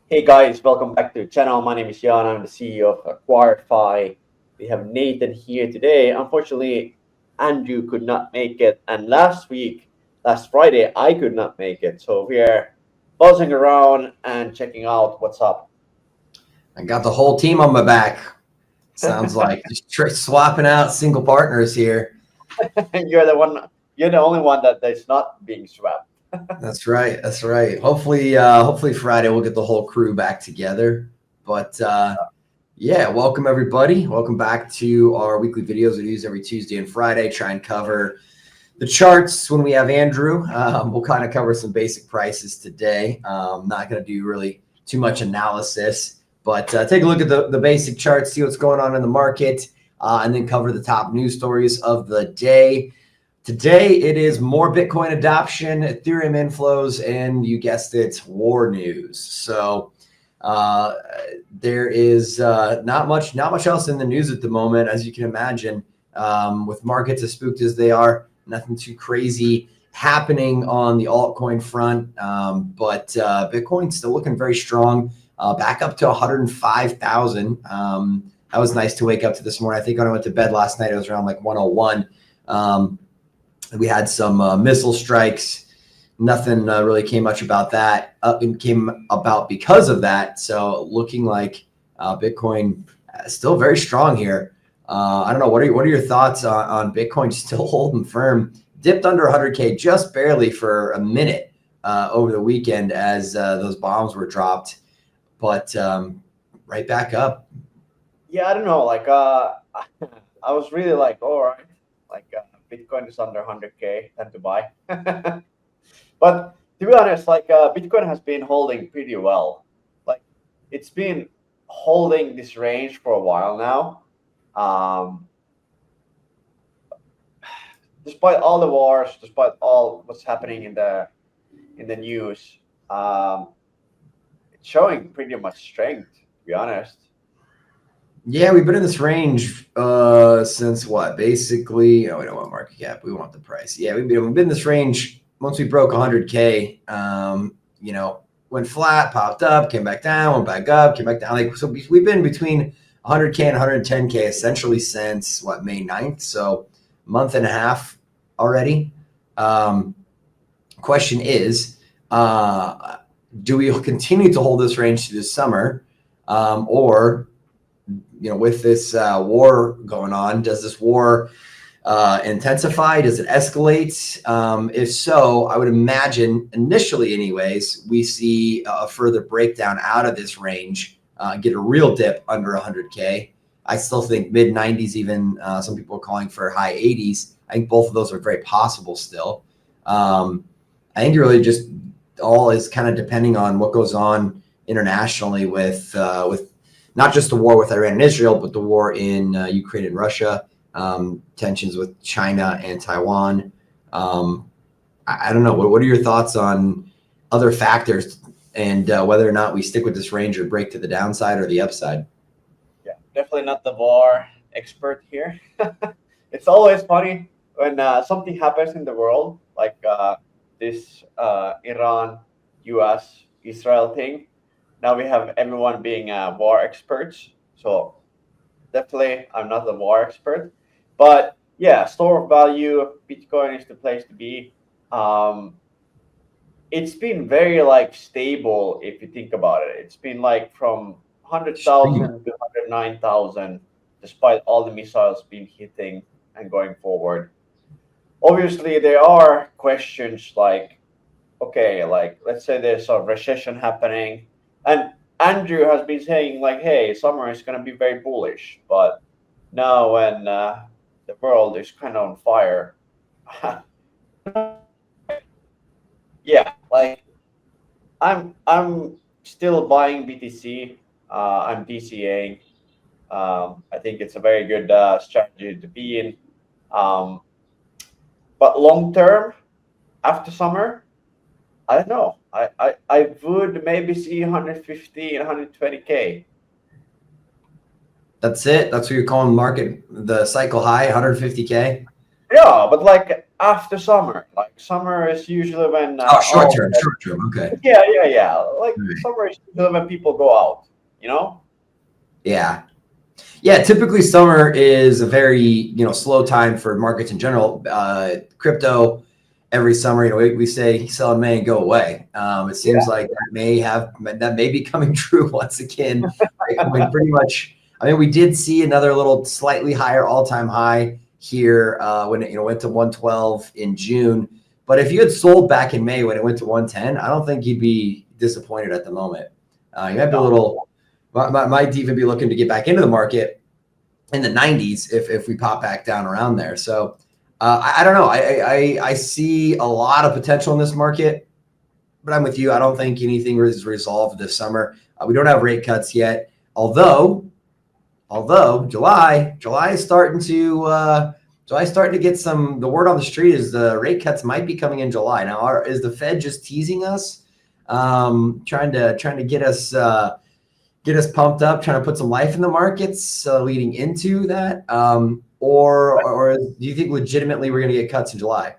Hey guys, welcome back to the channel. My name is Jan. I'm the CEO of Acquire.Fi. We have Nathan here today. Unfortunately, Andrew could not make it, and last Friday, I could not make it. So we are buzzing around and checking out what's up. I got the whole team on my back. Sounds like just swapping out single partners here. You're the one. You're the only one that's not being swept. That's right. That's right. Hopefully Friday we'll get the whole crew back together. But yeah, welcome everybody. Welcome back to our weekly videos we use every Tuesday and Friday. Try and cover the charts when we have Andrew. We'll kind of cover some basic prices today. Not going to do really too much analysis, but take a look at the basic charts, see what's going on in the market, and then cover the top news stories of the day. Today, it is more Bitcoin adoption, Ethereum inflows, and you guessed it, war news. So there is not much else in the news at the moment, as you can imagine. With markets as spooked as they are, nothing too crazy happening on the altcoin front, but Bitcoin's still looking very strong, back up to 105,000. That was nice to wake up to this morning. I think when I went to bed last night, it was around like 101. We had some missile strikes. Nothing really came much about that. Came about because of that. So looking like Bitcoin still very strong here. I don't know. What are your thoughts on Bitcoin still holding firm? Dipped under 100K just barely for a minute over the weekend as those bombs were dropped, but right back up. Yeah, I don't know. I was really like, all right, Bitcoin is under 100K, time to buy. But to be honest, Bitcoin has been holding pretty well. Like it's been holding this range for a while now. Um, Despite all the wars, despite all what's happening in the news, um, it's showing pretty much strength. To be honest. Yeah, we've been in this range since what? Basically, we don't want market cap. We want the price. Yeah, we've been in this range once we broke 100K. Went flat, popped up, came back down, went back up, came back down. Like so, we've been between 100K and 110K essentially since what, May 9th. So month and a half already. Question is, do we continue to hold this range through the summer, or with this war going on, does this war intensify? Does it escalate? If so, I would imagine initially anyways, we see a further breakdown out of this range, get a real dip under 100K. I still think mid 90s, even some people are calling for high 80s. I think both of those are very possible still. I think it really just all is kind of depending on what goes on internationally with not just the war with Iran and Israel, but the war in Ukraine and Russia, tensions with China and Taiwan. I don't know. What are your thoughts on other factors and whether or not we stick with this range or break to the downside or the upside? Yeah, definitely not the war expert here. It's always funny when something happens in the world, like this Iran, U.S., Israel thing. Now we have everyone being war experts. So definitely, I'm not a war expert, but yeah, store of value, Bitcoin is the place to be. Um, it's been very stable if you think about it. It's been like from 100,000 Extreme. to 109,000, despite all the missiles being hitting and going forward. Obviously, there are questions like, okay, like let's say there's a recession happening, and Andrew has been saying like, hey, summer is going to be very bullish, but now when the world is kind of on fire, yeah, like I'm still buying BTC. I'm DCAing. I think it's a very good strategy to be in. Um, but long term, after summer, I don't know. I would maybe see 150 and 120K. That's it. That's what you're calling market, the cycle high, 150K. Yeah, but like after summer, like summer is usually when Oh, all short term. Okay. yeah. Like Right. summer is usually when people go out, you know? Yeah. Yeah, typically summer is a very slow time for markets in general. Crypto every summer, we say sell in May and go away. It seems Yeah. like that may be coming true once again. I mean, pretty much. I mean, we did see another little slightly higher all-time high here when it went to 112 in June. But if you had sold back in May when it went to 110, I don't think you'd be disappointed at the moment. You might be a No. little might even be looking to get back into the market in the 90s if we pop back down around there. So I don't know. I see a lot of potential in this market, but I'm with you. I don't think anything is resolved this summer. We don't have rate cuts yet, although July is starting to get some. The word on the street is the rate cuts might be coming in July. Now, is the Fed just teasing us, trying to get us pumped up, trying to put some life in the markets leading into that? Or do you think legitimately we're going to get cuts in July?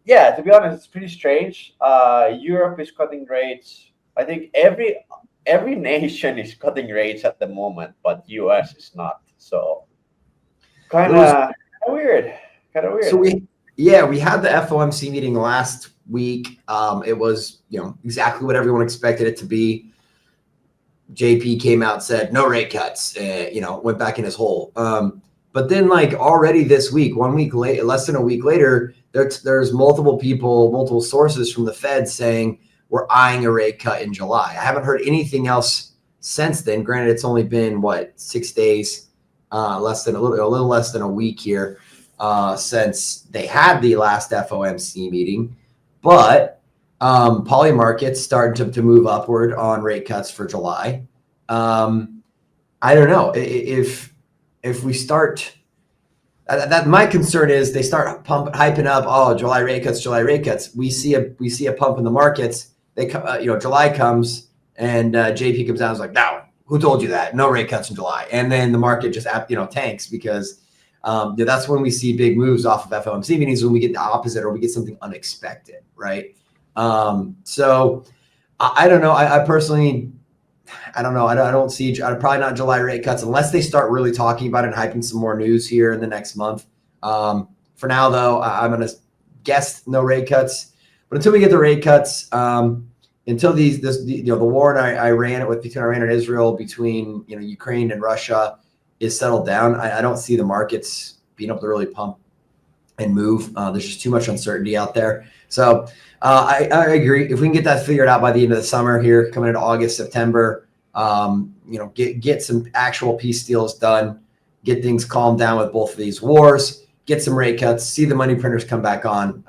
Yeah, to be honest, it's pretty strange. Europe is cutting rates. I think every nation is cutting rates at the moment, but US is not. So It kind was of weird. Kind of so weird. we had the FOMC meeting last week. It was exactly what everyone expected it to be. JP came out, said no rate cuts, went back in his hole. But then, like already this week, 1 week late, less than a week later, there's multiple sources from the Fed saying we're eyeing a rate cut in July. I haven't heard anything else since then. Granted, it's only been 6 days, less than a little less than a week here since they had the last FOMC meeting, but poly markets starting to move upward on rate cuts for July. I don't know if we start. That my concern is they start hyping up. Oh, July rate cuts, July rate cuts. We see a pump in the markets. July comes and JP comes out and is like, no, who told you that? No rate cuts in July, and then the market just tanks because that's when we see big moves off of FOMC meetings, when we get the opposite or we get something unexpected, right? So I don't know. I personally, I don't know. I don't see probably not July rate cuts unless they start really talking about it and hyping some more news here in the next month. For now, though, I'm going to guess no rate cuts. But until we get the rate cuts, until the war in Iran between Iran and Israel, between Ukraine and Russia is settled down, I don't see the markets being able to really pump and move. There's just too much uncertainty out there. So I agree. If we can get that figured out by the end of the summer here, coming into August, September, get some actual peace deals done, get things calmed down with both of these wars, get some rate cuts, see the money printers come back on.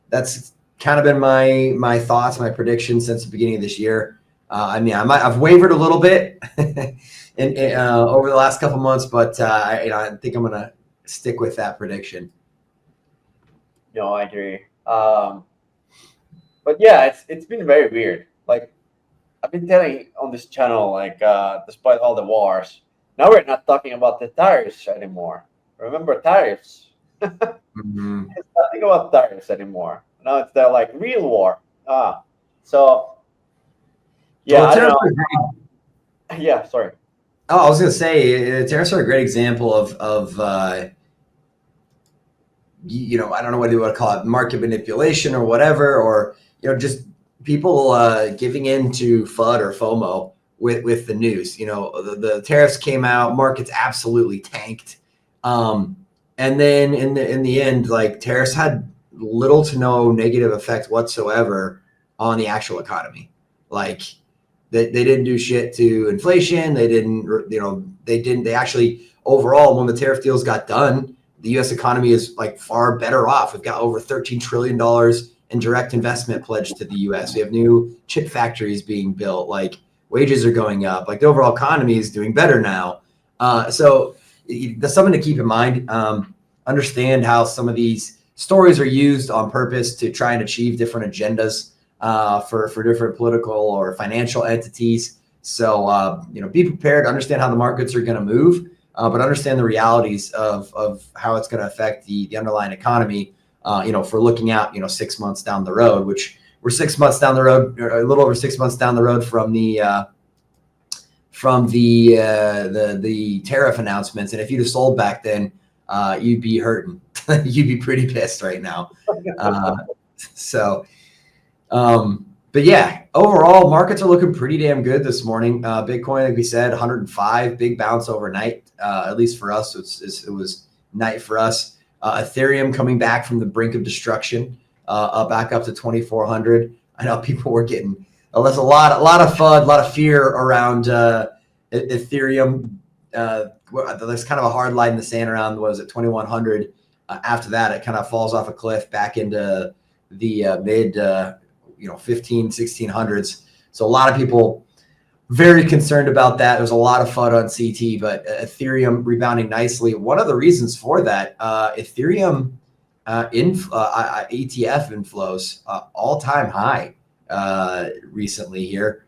That's kind of been my thoughts, my predictions since the beginning of this year. I've wavered a little bit over the last couple months, but I think I'm gonna stick with that prediction. No, I agree. But yeah, it's been very weird. Like I've been telling on this channel, like despite all the wars, now we're not talking about the tariffs anymore. Remember tariffs? Mm-hmm. It's nothing about tariffs anymore. Now it's the like real war. So yeah, Well, I don't tariffs are know. Yeah, sorry. I was going to say tariffs are a great example of I don't know what you want to call it, market manipulation or whatever, or just people giving in to FUD or FOMO with the news. The tariffs came out, markets absolutely tanked, and then in the end, like tariffs had little to no negative effect whatsoever on the actual economy. Like they didn't do shit to inflation. They actually overall, when the tariff deals got done, the U.S. economy is like far better off. We've got over $13 trillion in direct investment pledged to the U.S. We have new chip factories being built. Like wages are going up. Like the overall economy is doing better now. So that's something to keep in mind. Understand how some of these stories are used on purpose to try and achieve different agendas for different political or financial entities. So be prepared, understand how the markets are going to move. but understand the realities of how it's going to affect the underlying economy. If we're looking out, 6 months down the road, which we're 6 months down the road, or a little over 6 months down the road from the tariff announcements. And if you'd have sold back then, you'd be hurting. You'd be pretty pissed right now. But yeah, overall markets are looking pretty damn good this morning. Bitcoin, like we said, 105, big bounce overnight. At least for us, it was night for us. Ethereum coming back from the brink of destruction, back up to 2,400. I know people were getting. There's a lot of FUD, a lot of fear around Ethereum. There's kind of a hard line in the sand around, 2,100. After that, it kind of falls off a cliff back into the mid 1600s. So a lot of people very concerned about that. There's a lot of FUD on CT, but Ethereum rebounding nicely. One of the reasons for that, Ethereum ETF inflows all-time high recently here.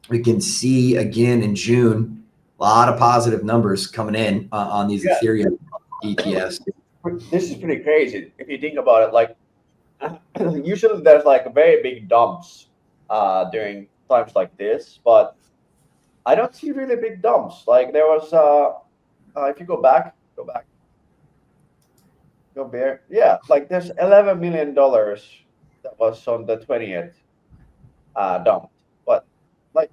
We can see again in June a lot of positive numbers coming in on these Ethereum ETFs. This is pretty crazy if you think about it. Like usually there's like very big dumps during times like this, but I don't see really big dumps. Like there was if you go back, yeah, like there's $11 million that was on the 20th dumped, but like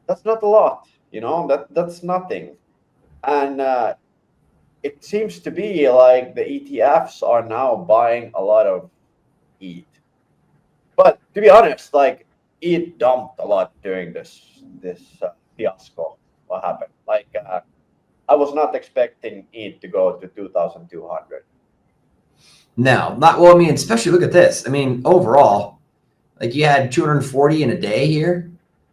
that's not a lot, that's nothing. And it seems to be like the ETFs are now buying a lot of ETH. But to be honest, like ETH dumped a lot during this fiasco. What happened? Like I was not expecting ETH to go to 2,200. No, not well. I mean, especially look at this. I mean, overall, like you had 240 in a day here,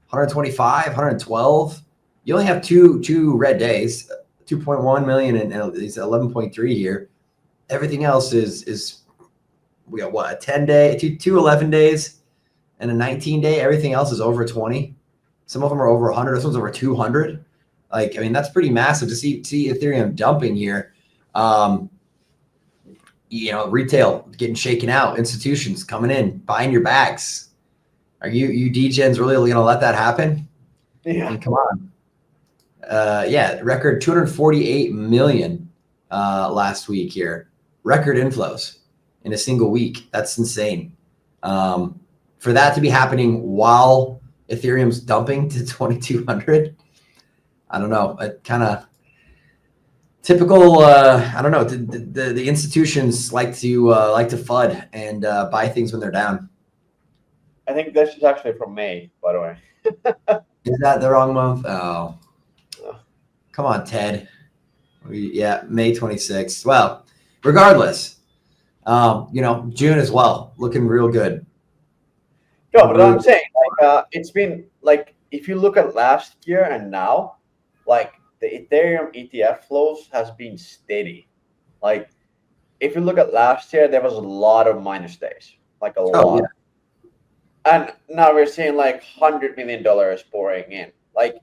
125, 112. You only have two red days, 2.1 million and it's 11.3 here. Everything else is we got what, a 10 day, two 11 days and a 19 day. Everything else is over 20. Some of them are over 100. This one's over 200. Like, I mean, that's pretty massive to see Ethereum dumping here. Retail getting shaken out, institutions coming in, buying your bags. Are you degens really going to let that happen? Yeah. I mean, come on. Record 248 million last week here. Record inflows in a single week. That's insane. For that to be happening while Ethereum's dumping to 2,200, I don't know. It kind of typical. I don't know. The institutions like to FUD and buy things when they're down. I think this is actually from May, by the way. Is that the wrong month? Oh. Come on, Ted. May 26th. Well, regardless, June as well, looking real good. Yeah, but I'm saying, like, it's been like if you look at last year and now, like the Ethereum ETF flows has been steady. Like if you look at last year, there was a lot of minus days, like a lot. Yeah. And now we're seeing like $100 million pouring in. Like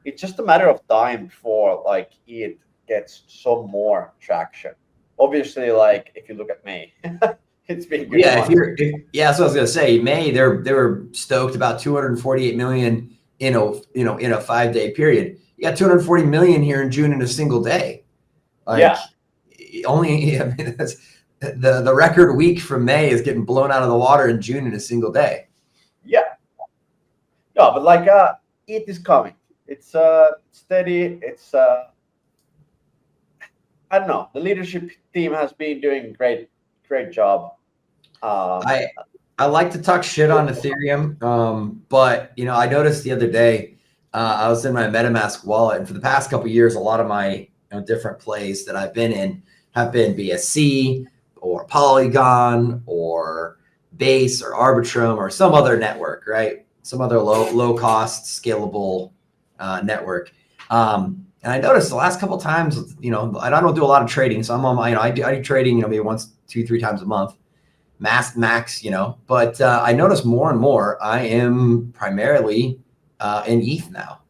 it's just a matter of time before like it gets some more traction. Obviously, like if you look at May, it's been good. Yeah, that's what I was gonna say. May, they were stoked about 248 million in a 5-day period. You got 240 million here in June in a single day. Like, only, I mean, that's, the record week from May is getting blown out of the water in June in a single day. Yeah. No, but like it is coming. It's steady. It's I don't know. The leadership team has been doing great job. I like to talk shit on Ethereum, but I noticed the other day I was in my MetaMask wallet, and for the past couple of years, a lot of my different plays that I've been in have been BSC or Polygon or Base or Arbitrum or some other network, right? Some other low cost scalable network. And I noticed the last couple of times, I don't do a lot of trading, so I'm on my, I do trading, maybe once, 2-3 times a month, max, but I notice more and more I am primarily in ETH now.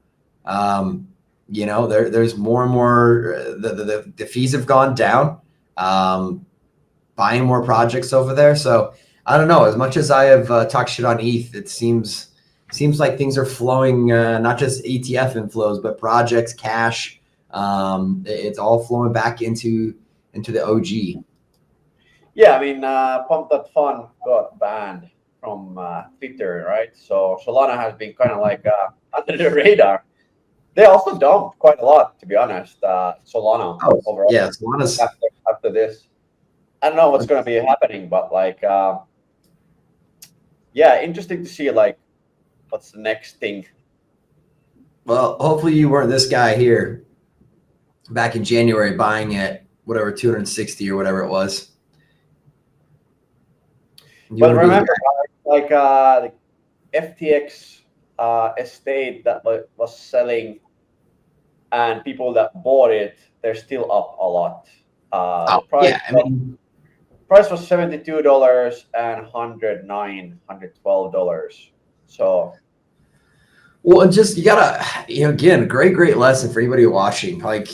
You know, there's more and more, the fees have gone down, buying more projects over there. So I don't know, as much as I have talked shit on ETH, it seems like things are flowing, not just ETF inflows, but projects, cash. It's all flowing back into the OG. Yeah, I mean, Pump.Fun got banned from Twitter, right? So Solana has been kind of like under the radar. They also dumped quite a lot, to be honest. Solana Oh, overall yeah, Solana's after this. I don't know what's going to be happening, but like, yeah, interesting to see like what's the next thing. well. Hopefully, you weren't this guy here back in January buying at whatever 260 or whatever it was. You But want to be the remember, guy. like the FTX estate that was selling, and people that bought it, they're still up a lot. The Oh, price yeah. I mean, price was $72 and $112. So well, and just you gotta, again, great lesson for anybody watching. Like,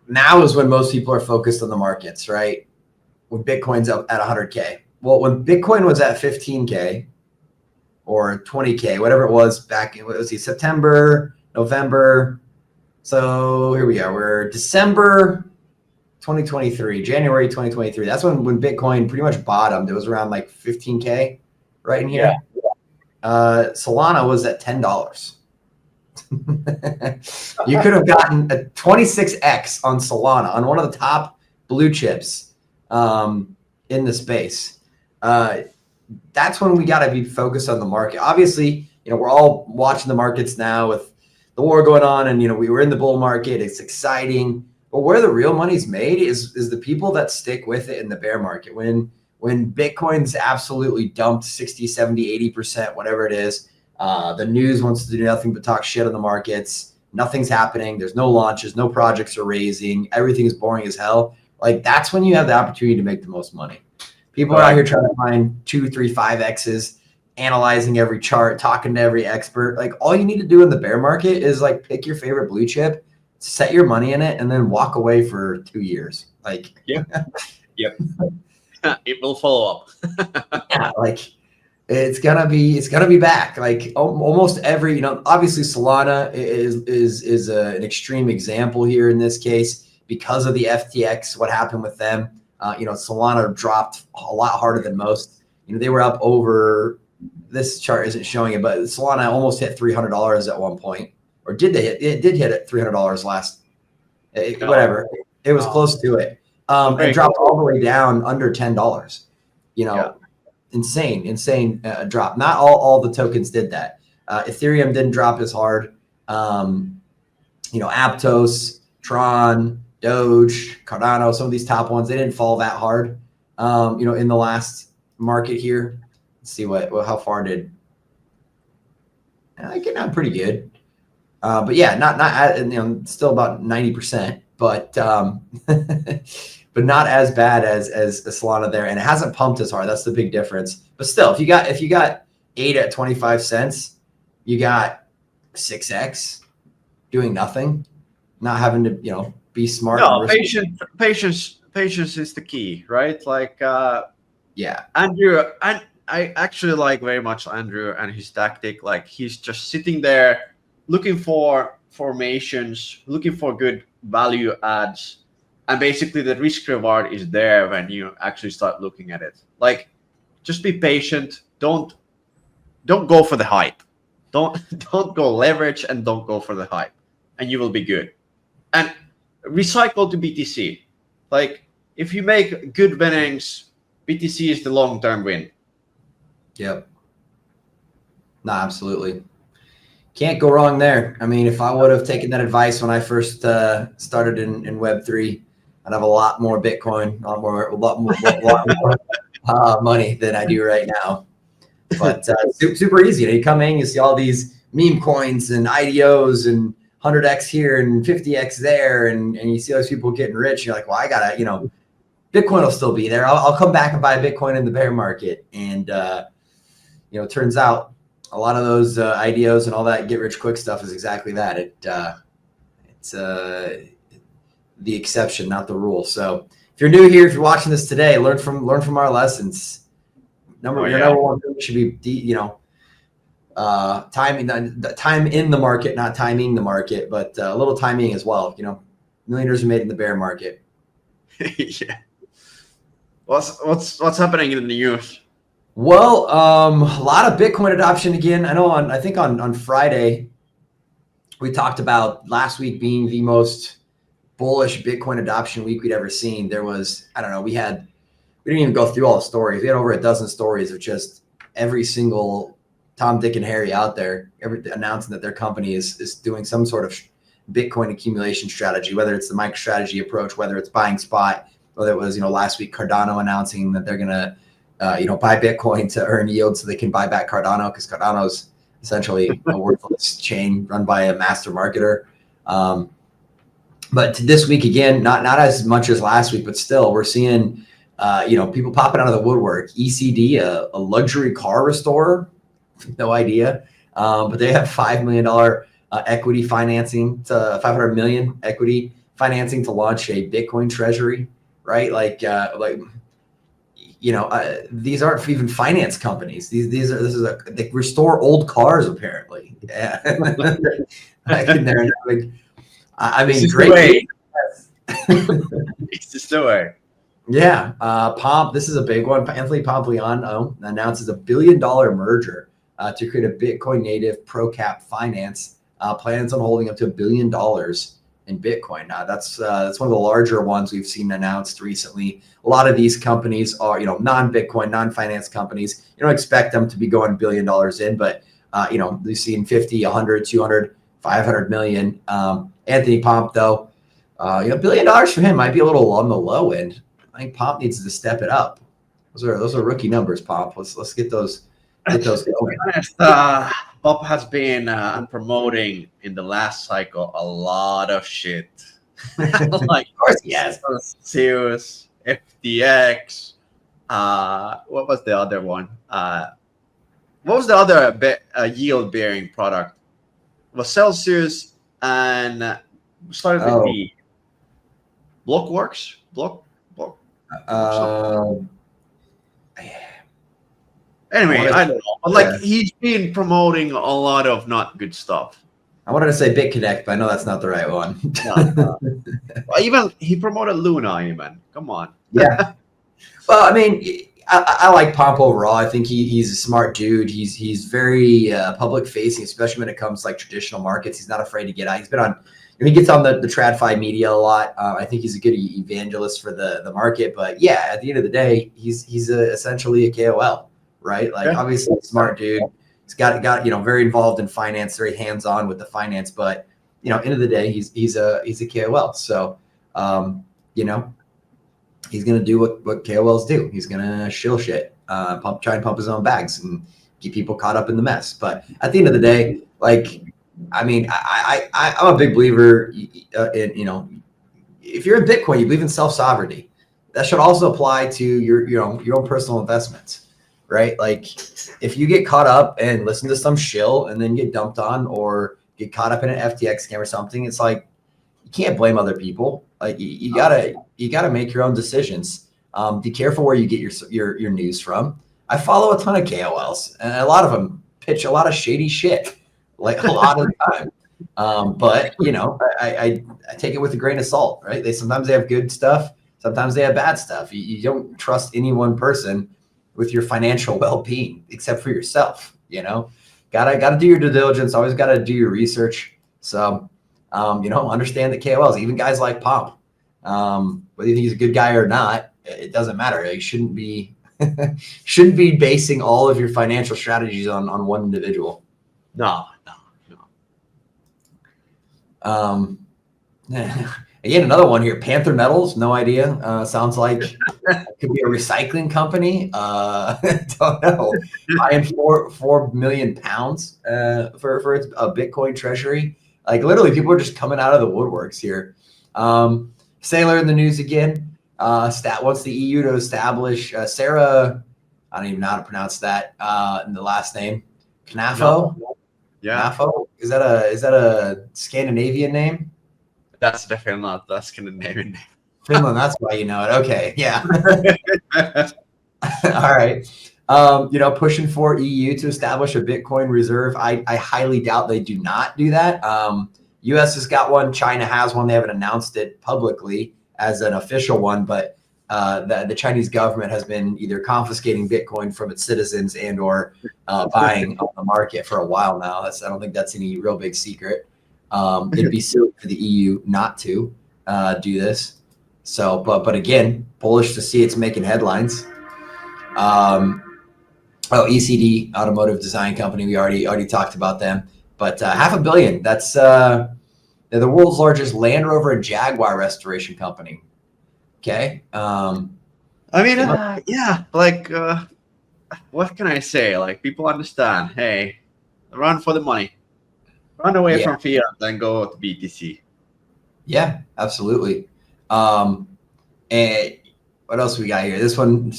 now is when most people are focused on the markets, right? When Bitcoin's up at 100K. Well, when Bitcoin was at 15K or 20K, whatever it was back in, what was he, September, November. So here we are. We're December 2023, January 2023. That's when Bitcoin pretty much bottomed. It was around like 15K right in yeah, here. Solana was at $10. You could have gotten a 26x on Solana, on one of the top blue chips in the space. That's when we got to be focused on the market. Obviously, we're all watching the markets now with the war going on, and we were in the bull market. It's exciting, but where the real money's made is the people that stick with it in the bear market. When Bitcoin's absolutely dumped 60, 70, 80%, whatever it is, the news wants to do nothing but talk shit on the markets. Nothing's happening. There's no launches. No projects are raising. Everything is boring as hell. Like, that's when you have the opportunity to make the most money. People are out here trying to find 2, 3, 5X's, analyzing every chart, talking to every expert. Like, all you need to do in the bear market is like pick your favorite blue chip, set your money in it, and then walk away for 2 years. Like, yep. It will follow up. Yeah, like it's gonna be back. Like almost every, obviously Solana is an extreme example here in this case because of the FTX. What happened with them? Solana dropped a lot harder than most. They were up over. This chart isn't showing it, but Solana almost hit $300 at one point, or did they hit? It did hit at $300 last. Whatever, it was close to it. And dropped all the way down under $10. Insane drop. Not all the tokens did that. Ethereum didn't drop as hard. Aptos, Tron, Doge, Cardano, some of these top ones, they didn't fall that hard. In the last market here. Let's see how far did. I get out pretty good. But yeah, not still about 90%, but but not as bad as Solana there, and it hasn't pumped as hard. That's the big difference. But still, if you got 8 at 25 cents, you got 6x doing nothing, not having to be smart. No, patience is the key, right? Like yeah, Andrew, and I actually like very much Andrew and his tactic. Like, he's just sitting there looking for formations, looking for good value adds, and basically the risk reward is there when you actually start looking at it. Like, just be patient. Don't go for the hype. Don't go leverage, and don't go for the hype, and you will be good. And recycle to BTC. Like, if you make good winnings, BTC is the long-term win. Yep. No, absolutely. Can't go wrong there. I mean, if I would have taken that advice when I first started in Web3, I'd have a lot more Bitcoin, a lot more money than I do right now. But super easy. You come in, you see all these meme coins and IDOs and 100x here and 50x there, and you see those people getting rich. You're like, well, I gotta, Bitcoin will still be there. I'll come back and buy Bitcoin in the bear market. And it turns out a lot of those IDOs and all that get rich quick stuff is exactly that. the exception, not the rule. So if you're new here, if you're watching this today, learn from our lessons. Your number one should be timing, the time in the market, not timing the market, but a little timing as well. Millionaires are made in the bear market. Yeah. What's happening in the news? Well, a lot of Bitcoin adoption again. I think on Friday, we talked about last week being the most bullish Bitcoin adoption week we'd ever seen. There was, I don't know, we didn't even go through all the stories. We had over a dozen stories of just every single Tom, Dick, and Harry out there announcing that their company is doing some sort of Bitcoin accumulation strategy, whether it's the MicroStrategy approach, whether it's buying spot, whether it was, last week Cardano announcing that they're going to, buy Bitcoin to earn yield so they can buy back Cardano, because Cardano's essentially a worthless chain run by a master marketer. But this week, again, not as much as last week, but still we're seeing, people popping out of the woodwork. ECD, a luxury car restorer, no idea. But they have $5 million equity financing to $500 million equity financing to launch a Bitcoin treasury, right? These aren't even finance companies. They restore old cars apparently. Yeah. Great. It's just the way. Yeah. Pomp, this is a big one. Anthony Pompliano announces $1 billion merger to create a Bitcoin native pro-cap finance. Plans on holding up to $1 billion in Bitcoin. Now that's one of the larger ones we've seen announced recently. A lot of these companies are, non-Bitcoin, non-finance companies. You don't expect them to be going $1 billion in, but we've seen 50, 100, 200, 500 million. Anthony Pomp, though, $1 billion for him might be a little on the low end. I think Pomp needs to step it up. Those are rookie numbers, Pomp. Let's get those going. Pop has been promoting in the last cycle a lot of shit. Like, of course, yes. Zeus, FTX. What was the other one? What was the other yield-bearing product? It was Celsius and started with the Blockworks. Block. Anyway, I don't know. But he's been promoting a lot of not good stuff. I wanted to say BitConnect, but I know that's not the right one. No. Well, even he promoted Luna, even. Come on. Yeah. Well, I mean, I like Pomp overall. I think he's a smart dude. He's very public facing, especially when it comes to traditional markets. He's not afraid to get out. He's been on. He gets on the TradFi media a lot. I think he's a good evangelist for the market. But yeah, at the end of the day, he's essentially a KOL. Right? Obviously a smart dude. He's got very involved in finance, very hands-on with the finance, but end of the day, he's a KOL. So he's gonna do what KOLs do. He's gonna shill shit, try and pump his own bags and keep people caught up in the mess. But at the end of the day, I'm a big believer in if you're in Bitcoin, you believe in self-sovereignty. That should also apply to your own personal investments. Right? If you get caught up and listen to some shill and then get dumped on or get caught up in an FTX scam or something, it's you can't blame other people. You gotta make your own decisions. Be careful where you get your news from. I follow a ton of KOLs and a lot of them pitch a lot of shady shit, a lot of the time. But I take it with a grain of salt, right? Sometimes they have good stuff, sometimes they have bad stuff. You don't trust any one person with your financial well-being, except for yourself. Gotta do your due diligence. Always gotta do your research. So, understand the KOLs, even guys like Pomp. Whether you think he's a good guy or not, it doesn't matter. You shouldn't be basing all of your financial strategies on one individual. No. Again, another one here. Panther Metals, no idea. Sounds like it could be a recycling company. Don't know. Buying 4 million pounds for its a Bitcoin treasury. Literally, people are just coming out of the woodworks here. Sailor in the news again. Wants the EU to establish Sarah. I don't even know how to pronounce that. In the last name, Knafo. No. Yeah. Knafo. Is that a Scandinavian name? That's definitely not the Scandinavian Finland, that's why you know it. Okay, yeah. name. All right. Pushing for EU to establish a Bitcoin reserve. I highly doubt they do not do that. US has got one. China has one. They haven't announced it publicly as an official one, but the Chinese government has been either confiscating Bitcoin from its citizens and or buying on the market for a while now. I don't think that's any real big secret. It'd be silly for the EU not to do this. So, but again, bullish to see it's making headlines. ECD, Automotive Design Company. We already talked about them, but $500 million. That's they're the world's largest Land Rover and Jaguar restoration company. Okay. I mean, yeah, like, what can I say? Like, people understand. Hey, run for the money, run away from fiat, then go to BTC. Yeah, absolutely. And what else we got here? This one,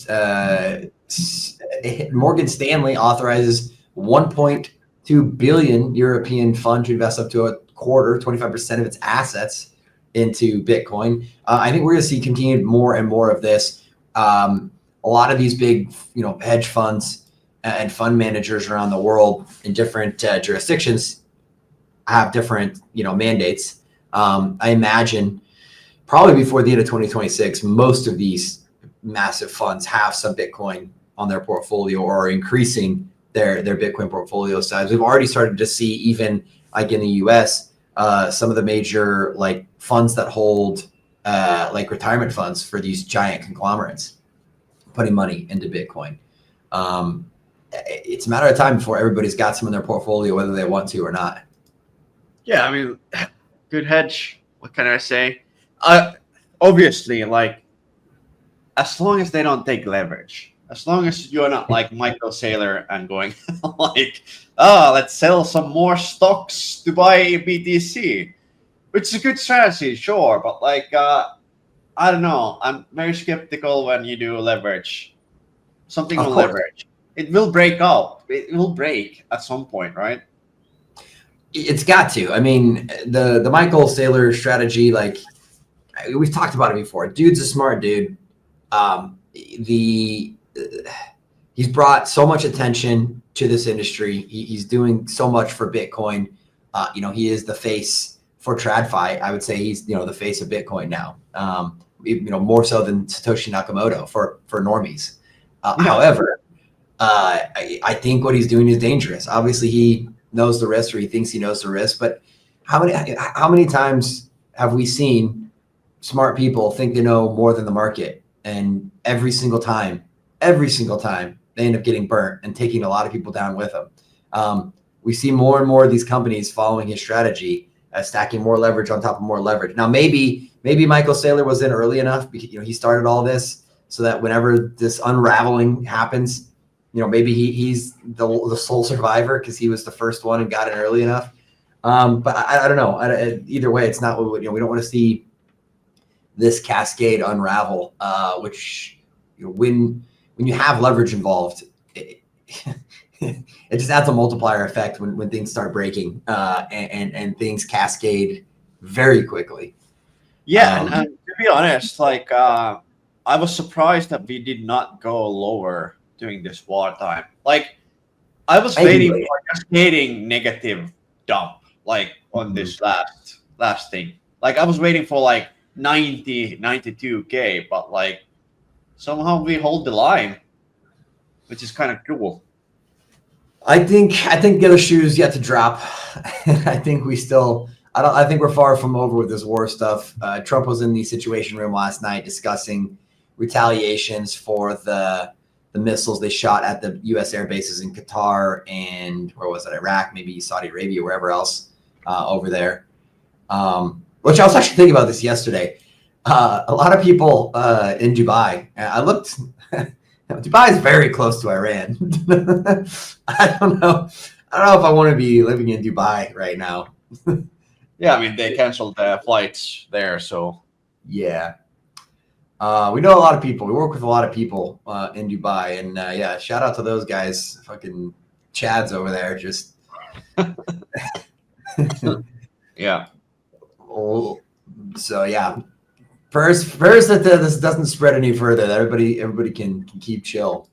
Morgan Stanley authorizes 1.2 billion European fund to invest up to a quarter, 25% of its assets into Bitcoin. I think we're going to see continued more and more of this. A lot of these big, hedge funds and fund managers around the world in different jurisdictions have different, mandates. I imagine probably before the end of 2026, most of these massive funds have some Bitcoin on their portfolio or are increasing their Bitcoin portfolio size. We've already started to see, even like in the US, some of the major like funds that hold like retirement funds for these giant conglomerates putting money into Bitcoin. It's a matter of time before everybody's got some in their portfolio, whether they want to or not. Yeah, I mean, good hedge. What can I say? Obviously, like, as long as they don't take leverage, as long as you're not like Michael Saylor and going like, let's sell some more stocks to buy BTC, which is a good strategy, sure, but like, I don't know. I'm very skeptical when you do leverage. Something Of on course. leverage. It will break up. It will break at some point, right? It's got to. I mean, the Michael Saylor strategy, like we've talked about it before. Dude's a smart dude. He's brought so much attention to this industry. He's doing so much for Bitcoin. He is the face for TradFi. I would say he's the face of Bitcoin now. More so than Satoshi Nakamoto for normies. However, I think what he's doing is dangerous. Obviously, he knows the risk, or he thinks he knows the risk. But how many times have we seen smart people think they know more than the market, and every single time they end up getting burnt and taking a lot of people down with them? We see more and more of these companies following his strategy, stacking more leverage on top of more leverage. Now, maybe Michael Saylor was in early enough because he started all this so that whenever this unraveling happens, maybe he's the sole survivor because he was the first one and got in early enough. But I don't know. Either way, it's not what we don't want to see this cascade unravel. Which when you have leverage involved, it just adds a multiplier effect when things start breaking and things cascade very quickly. Yeah, and to be honest, like, I was surprised that we did not go lower during this wartime. Like, I was waiting for a cascading negative dump, like on this last thing. Like, I was waiting for like 92K, but like somehow we hold the line, which is kind of cool. I think the other shoe is yet to drop. I think I think we're far from over with this war stuff. Trump was in the Situation Room last night discussing retaliations for the missiles they shot at the U.S. air bases in Qatar and where was it, Iraq, maybe Saudi Arabia, wherever else over there. Which I was actually thinking about this yesterday. A lot of people in Dubai. I looked. Dubai is very close to Iran. I don't know if I want to be living in Dubai right now. Yeah, I mean, they canceled the flights there, so yeah. We know a lot of people. We work with a lot of people in Dubai, and yeah, shout out to those guys, fucking Chads over there. Just yeah. So yeah, prayers that this doesn't spread any further. That everybody can keep chill.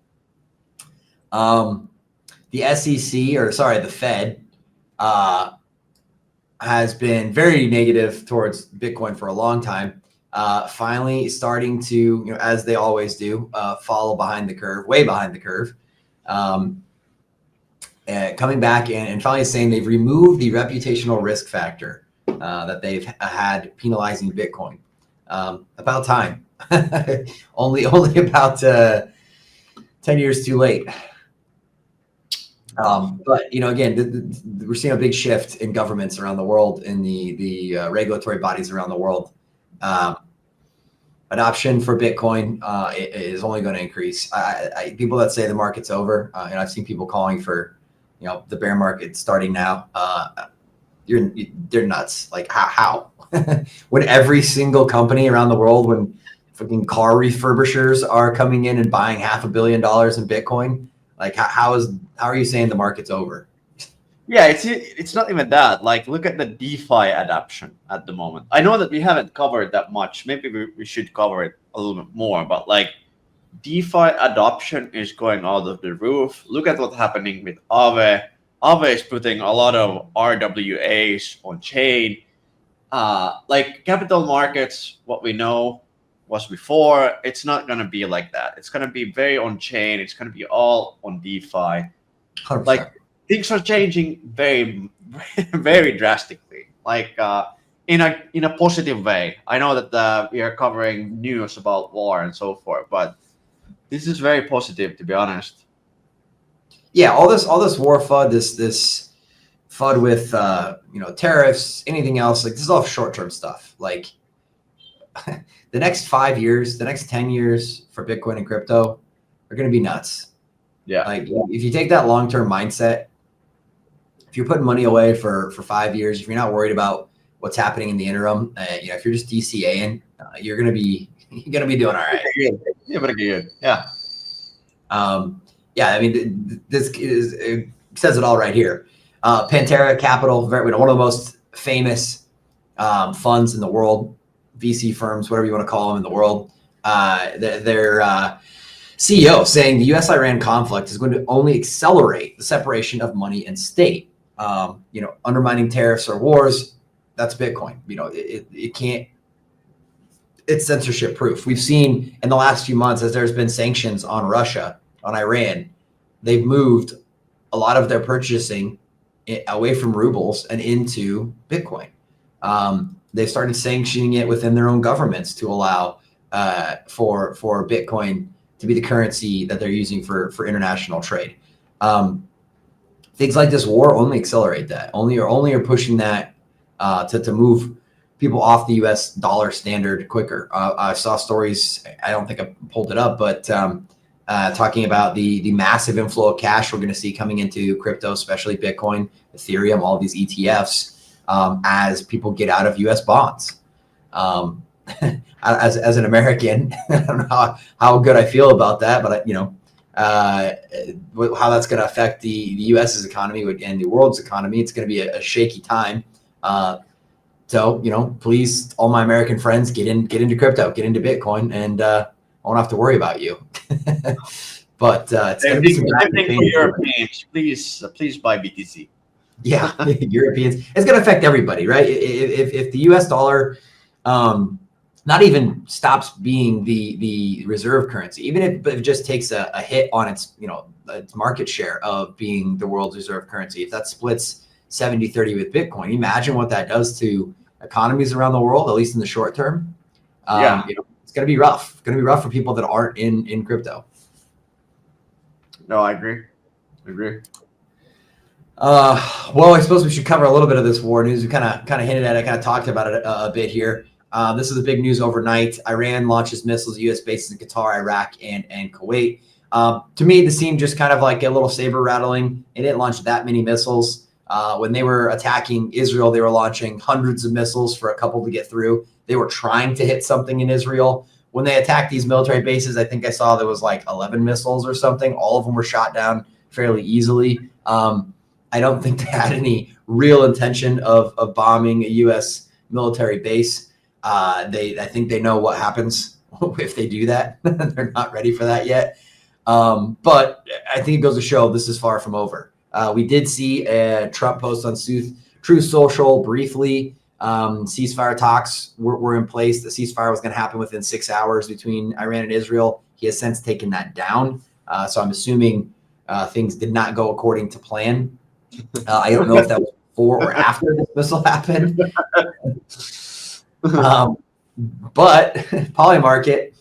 The SEC, or sorry, the Fed, has been very negative towards Bitcoin for a long time. Finally starting to, as they always do, follow behind the curve, way behind the curve. Coming back and finally saying they've removed the reputational risk factor that they've had penalizing Bitcoin. About time. only about 10 years too late. But again, we're seeing a big shift in governments around the world, in the regulatory bodies around the world. Adoption for Bitcoin is only going to increase. People that say the market's over, and I've seen people calling for, the bear market starting now. They're nuts. Like how? When every single company around the world, when fucking car refurbishers are coming in and buying $500 million in Bitcoin, like how are you saying the market's over? Yeah, it's not even that. Like, look at the DeFi adoption at the moment. I know that we haven't covered that much. Maybe we should cover it a little bit more. But like, DeFi adoption is going out of the roof. Look at what's happening with Aave. Aave is putting a lot of RWAs on chain. Like capital markets, what we know was before, it's not going to be like that. It's going to be very on chain. It's going to be all on DeFi. 100%. Like, things are changing very, very drastically. Like in a positive way. I know that we are covering news about war and so forth, but this is very positive, to be honest. Yeah, all this war FUD, this FUD with tariffs, anything else, like this is all short-term stuff. Like the next 5 years, the next 10 years for Bitcoin and crypto are going to be nuts. Yeah. Like if you take that long-term mindset, if you're putting money away for 5 years, if you're not worried about what's happening in the interim, if you're just DCAing, you're gonna be doing all right. Yeah, pretty good. Yeah. Yeah. I mean, it says it all right here. Pantera Capital, one of the most famous funds in the world, VC firms, whatever you want to call them in the world. Their CEO saying the U.S.-Iran conflict is going to only accelerate the separation of money and state. Undermining tariffs or wars, that's Bitcoin. It can't. It's censorship proof. We've seen in the last few months, as there's been sanctions on Russia, on Iran, they've moved a lot of their purchasing away from rubles and into Bitcoin. They've started sanctioning it within their own governments to allow for Bitcoin to be the currency that they're using for international trade. Things like this war only accelerate that. Only are pushing that to move people off the U.S. dollar standard quicker. I saw stories. I don't think I pulled it up, but talking about the massive inflow of cash we're going to see coming into crypto, especially Bitcoin, Ethereum, all of these ETFs, as people get out of U.S. bonds. As an American, I don't know how good I feel about that, but how that's going to affect the U.S.'s economy and the world's economy. It's going to be a shaky time. So please, all my American friends, get into crypto, get into Bitcoin, and I won't have to worry about you. But it's going to be some for Europeans. Please buy BTC. Yeah, Europeans. It's going to affect everybody, right? If the U.S. dollar not even stops being the reserve currency, even if it just takes a hit on its market share of being the world's reserve currency, if that splits 70-30 with Bitcoin, imagine what that does to economies around the world, at least in the short term. It's going to be rough. It's going to be rough for people that aren't in crypto. No, I agree. Well, I suppose we should cover a little bit of this war news. We kind of hinted at it, kind of talked about it a bit here. This is the big news overnight. Iran launches missiles, U.S. bases in Qatar, Iraq, and Kuwait. To me, this seemed just kind of like a little saber rattling. It didn't launch that many missiles. When they were attacking Israel, they were launching hundreds of missiles for a couple to get through. They were trying to hit something in Israel. When they attacked these military bases, I think I saw there was like 11 missiles or something. All of them were shot down fairly easily. I don't think they had any real intention of bombing a U.S. military base. I think they know what happens if they do that. They're not ready for that yet. But I think it goes to show this is far from over. We did see a Trump post on Truth Social briefly. Ceasefire talks were in place. The ceasefire was going to happen within 6 hours between Iran and Israel. He has since taken that down. So I'm assuming things did not go according to plan. I don't know if that was before or after this missile happened. But polymarket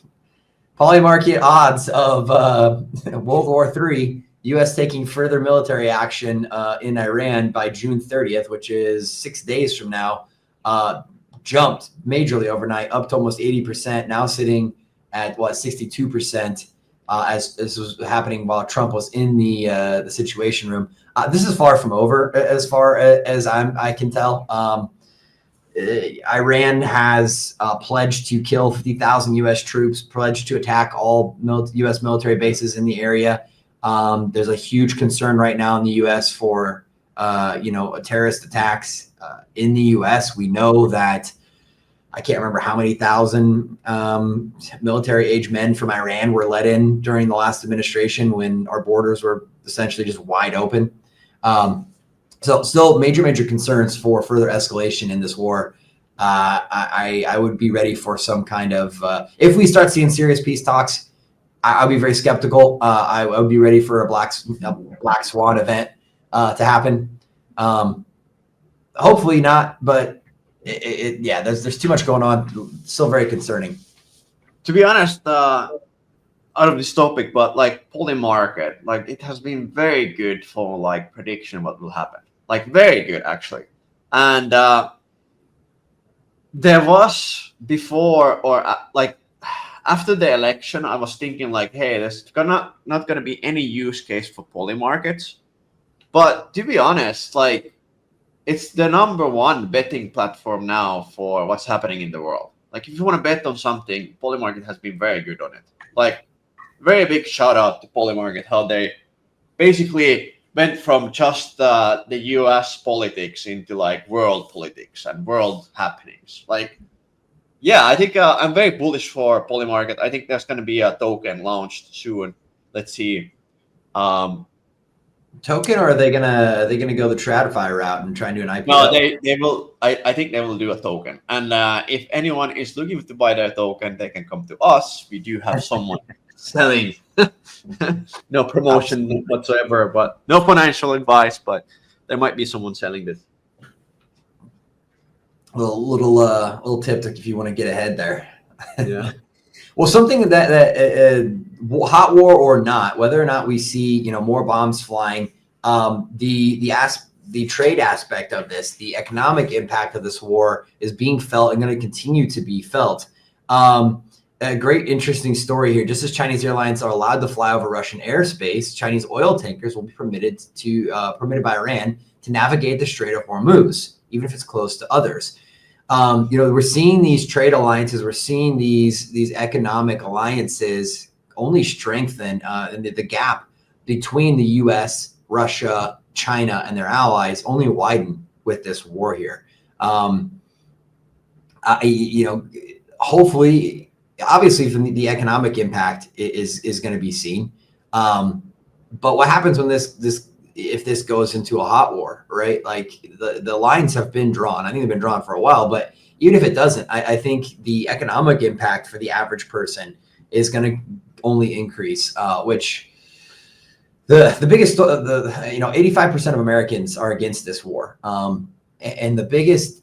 odds of World War III, U.S. taking further military action in Iran by June 30th, which is 6 days from now, jumped majorly overnight, up to almost 80%, now sitting at 62%, as this was happening while Trump was in the Situation Room. This is far from over, as far as I can tell. Iran has pledged to kill 50,000 U.S. troops, pledged to attack all U.S. military bases in the area. There's a huge concern right now in the U.S. for terrorist attacks in the U.S. We know that I can't remember how many thousand military-age men from Iran were let in during the last administration when our borders were essentially just wide open. So still major concerns for further escalation in this war. I would be ready for some kind of, if we start seeing serious peace talks, I'll be very skeptical. I would be ready for a black swan event to happen. Hopefully not, but there's too much going on. Still very concerning. To be honest, out of this topic, but like polling market, like it has been very good for like prediction what will happen. Like very good actually. And there was before or like after the election, I was thinking like, hey, there's not gonna be any use case for polling markets. But to be honest, like it's the number one betting platform now for what's happening in the world. Like if you want to bet on something, Polymarket has been very good on it. Like very big shout out to Polymarket, how they basically went from just the US politics into like world politics and world happenings. Like, yeah, I think I'm very bullish for Polymarket. I think there's going to be a token launched soon. Let's see. Token, or are they gonna go the TradFi route and try and do an IPO? No, they will. I think they will do a token. And if anyone is looking to buy their token, they can come to us. We do have someone selling. No promotion whatsoever, but no financial advice. But there might be someone selling this. Little tip if you want to get ahead there. Yeah. Well, something that hot war or not, whether or not we see more bombs flying, the trade aspect of this, the economic impact of this war is being felt and going to continue to be felt. A great interesting story here. Just as Chinese airlines are allowed to fly over Russian airspace, Chinese oil tankers will be permitted by Iran to navigate the Strait of Hormuz, even if it's close to others. We're seeing these trade alliances, we're seeing these economic alliances only strengthen, and the gap between the U.S., Russia, China, and their allies only widen with this war here. Hopefully, obviously, the economic impact is going to be seen. But what happens when if this goes into a hot war, right? Like the lines have been drawn. I think they've been drawn for a while, but even if it doesn't, I think the economic impact for the average person is going to only increase, which the biggest, 85% of Americans are against this war. And the biggest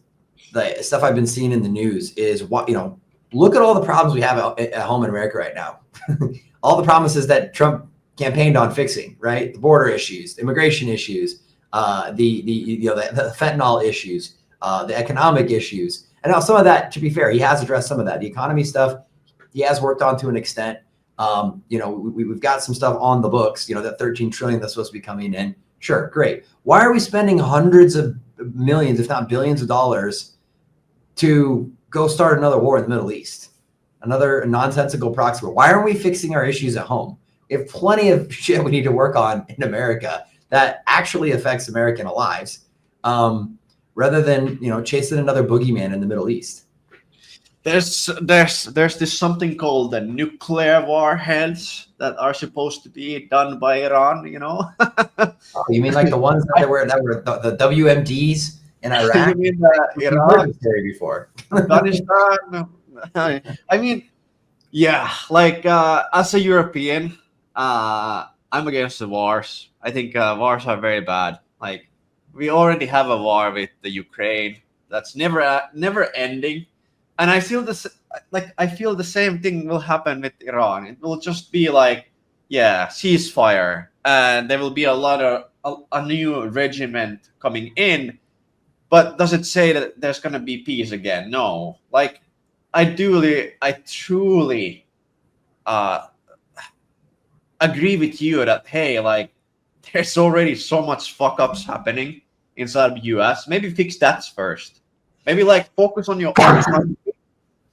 stuff I've been seeing in the news is look at all the problems we have at home in America right now. All the promises that Trump campaigned on fixing, right? The border issues, the immigration issues, the fentanyl issues, the economic issues. And now some of that, to be fair, he has addressed some of that. The economy stuff, he has worked on to an extent. We've got some stuff on the books, that 13 trillion that's supposed to be coming in. Sure, great. Why are we spending hundreds of millions, if not billions of dollars to go start another war in the Middle East? Another nonsensical proxy war. Why aren't we fixing our issues at home? We have plenty of shit we need to work on in America that actually affects American lives, rather than chasing another boogeyman in the Middle East. there's this something called the nuclear warheads that are supposed to be done by Iran. You know, Oh, you mean like the ones that were the WMDs in you Iraq? mean You've heard Iraq, this theory before. Afghanistan? I mean, yeah, like as a European, I'm against the wars. I think wars are very bad. Like we already have a war with the Ukraine that's never ending, and I feel this like I feel the same thing will happen with Iran. It will just be like, yeah, ceasefire, and there will be a lot of a new regiment coming in. But does it say that there's gonna be peace again? No. Like I truly uh, agree with you that hey, like there's already so much fuck ups happening inside the US. Maybe fix that first. Maybe like focus on your own country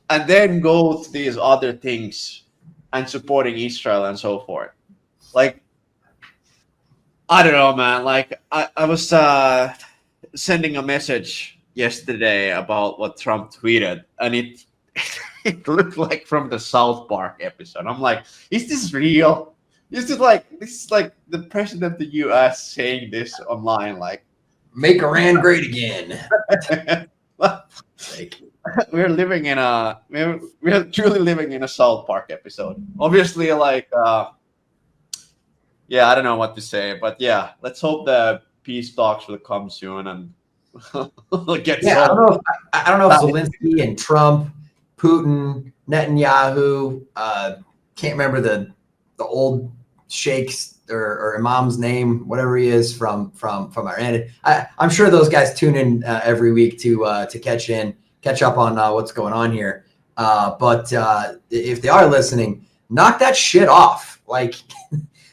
and then go to these other things and supporting Israel and so forth. Like I don't know, man. Like I was sending a message yesterday about what Trump tweeted, and it it looked like from the South Park episode. I'm like, is this real? This is like the president of the U.S. saying this online? Like, Make Iran great again. Like, we're truly living in a South Park episode. Obviously, like yeah, I don't know what to say, but yeah, let's hope the peace talks will come soon and get yeah, solved. I don't know if Zelensky and Trump, Putin, Netanyahu, can't remember the old sheikh's or imam's name, whatever he is from Iran. I'm sure those guys tune in every week to catch up on what's going on here. But if they are listening, knock that shit off. Like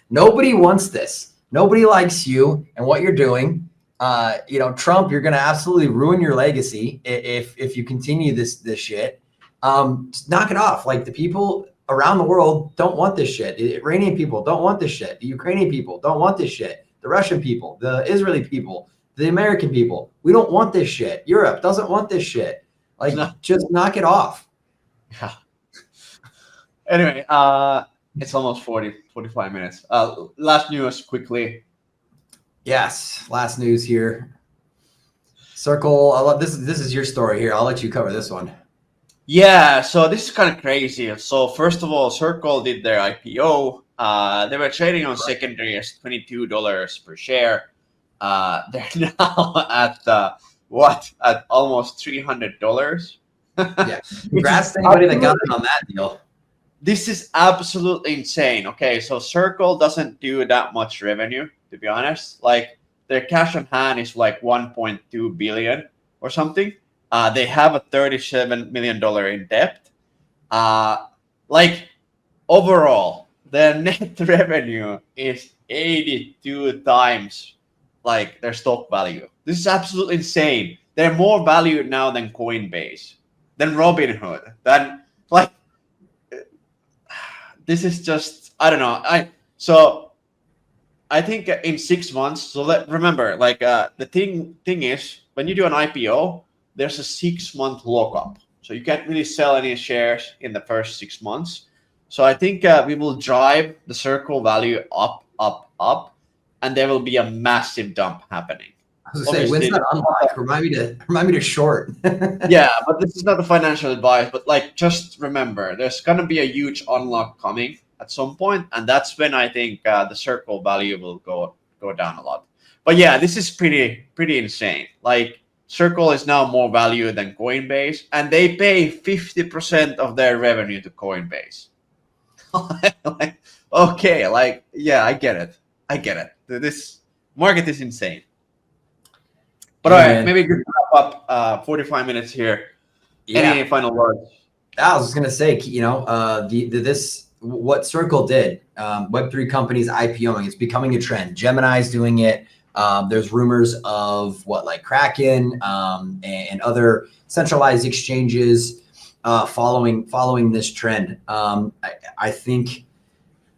nobody wants this. Nobody likes you and what you're doing. Trump, you're going to absolutely ruin your legacy if you continue this shit. Just knock it off. Like the people around the world don't want this shit. The Iranian people don't want this shit. The Ukrainian people don't want this shit. The Russian people, the Israeli people, the American people, we don't want this shit. Europe doesn't want this shit. Like, just knock it off. Yeah. Anyway, it's almost 45 minutes. Last news quickly. Yes, last news here. Circle, I love this. This is your story here. I'll let you cover this one. Yeah, so this is kind of crazy. So first of all, Circle did their IPO. They were trading on secondary as $22 per share. They're now at at almost $300. Yeah, congrats to anybody that got in on that deal. This is absolutely insane. Okay, so Circle doesn't do that much revenue, to be honest. Like their cash on hand is like 1.2 billion or something. They have a $37 million in debt. Like overall, their net revenue is 82 times like their stock value. This is absolutely insane. They're more valued now than Coinbase, than Robinhood, than like this is just I don't know. I think in 6 months. So remember, like the thing is when you do an IPO, there's a 6-month lockup, so you can't really sell any shares in the first 6 months. So I think we will drive the Circle value up, and there will be a massive dump happening. I was gonna say, when's that unlock? Remind me to short. Yeah, but this is not a financial advice. But like, just remember, there's gonna be a huge unlock coming at some point, and that's when I think the Circle value will go down a lot. But yeah, this is pretty insane. Like Circle is now more value than Coinbase, and they pay 50% of their revenue to Coinbase. Like, okay, like yeah, I get it. This market is insane. But all right, maybe we could wrap up 45 minutes here. Yeah. Any final words? I was just gonna say, what Circle did, Web3 companies IPOing, it's becoming a trend. Gemini's doing it. There's rumors of like Kraken and other centralized exchanges following this trend. I think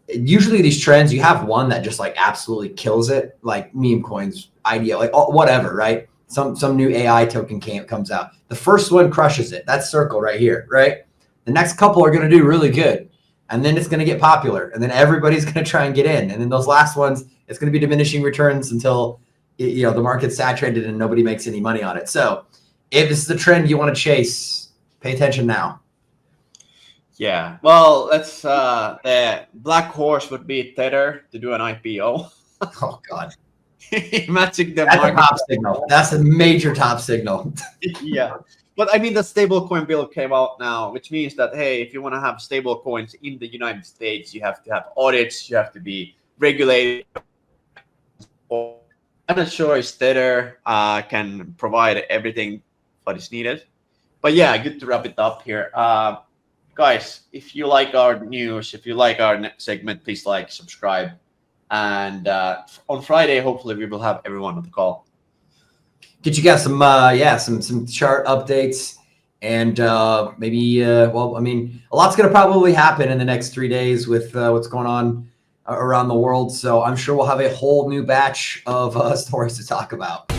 usually these trends, you have one that just like absolutely kills it, like meme coins, idea, like whatever, right? some new AI token comes out. The first one crushes it. That's Circle right here, right? The next couple are going to do really good. And then it's going to get popular. And then everybody's going to try and get in. And then those last ones, it's going to be diminishing returns until the market's saturated and nobody makes any money on it. So if this is the trend you want to chase, pay attention now. Yeah. Well, let's the black horse would be Tether to do an IPO. Oh God. Matching the That's market. a top signal. That's a major top signal. Yeah. But I mean, the stablecoin bill came out now, which means that, hey, if you want to have stable coins in the United States, you have to have audits, you have to be regulated. I'm not sure if Tether can provide everything what is needed. But yeah, good to wrap it up here. Guys, if you like our news, if you like our segment, please like, subscribe. And on Friday, hopefully, we will have everyone on the call. Get you guys some some chart updates and maybe well, I mean, a lot's going to probably happen in the next 3 days with what's going on around the world. So I'm sure we'll have a whole new batch of stories to talk about.